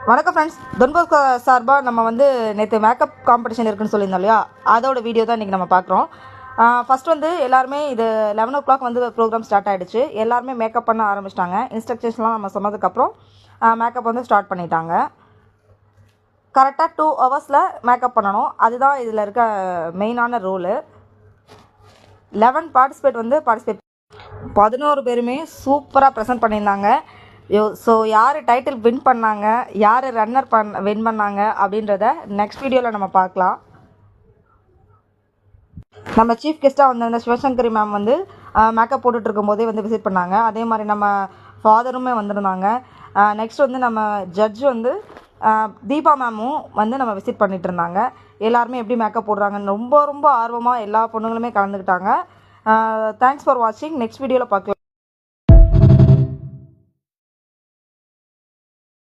வணக்கம் friends, Don Bosco சார்பாக நம்ம வந்து நேற்று மேக்கப் காம்படிஷன் இருக்குன்னு சொல்லியிருந்தோம் இல்லையா, அதோட வீடியோ தான் இன்றைக்கி நம்ம பார்க்குறோம். ஃபஸ்ட் வந்து எல்லாருமே இது 11 o'clock வந்து ப்ரோக்ராம் ஸ்டார்ட் ஆகிடுச்சு. எல்லாருமே மேக்கப் பண்ண ஆரம்பிச்சிட்டாங்க. இன்ஸ்ட்ரக்ஷன்ஸ்லாம் நம்ம சொன்னதுக்கப்புறம் மேக்கப் வந்து ஸ்டார்ட் பண்ணிட்டாங்க. கரெக்டாக 2 hours மேக்கப் பண்ணணும். அதுதான் இதில் இருக்க மெயினான ரூலு. 11 பார்ட்டிசிபேட் 11 பேருமே சூப்பராக ப்ரெசென்ட் பண்ணியிருந்தாங்க. ஸோ யார் டைட்டில் வின் பண்ணாங்க, யார் ரன்னர் வின் பண்ணாங்க அப்படின்றத நெக்ஸ்ட் வீடியோவில் நம்ம பார்க்கலாம். நம்ம சீஃப் கெஸ்ட்டாக வந்திருந்த சிவசங்கரி மேம் வந்து மேக்கப் போட்டுட்டு இருக்கும்போதே வந்து விசிட் பண்ணாங்க. அதே மாதிரி நம்ம ஃபாதருமே வந்திருந்தாங்க. நெக்ஸ்ட் வந்து நம்ம ஜட்ஜ் வந்து தீபா மேமும் வந்து நம்ம விசிட் பண்ணிட்டு இருந்தாங்க. எல்லாருமே எப்படி மேக்கப் போடுறாங்கன்னு ரொம்ப ரொம்ப ஆர்வமாக எல்லா பொண்ணுங்களுமே கலந்துக்கிட்டாங்க. தேங்க்ஸ் ஃபார் வாட்சிங். நெக்ஸ்ட் வீடியோவில் பார்க்கலாம்.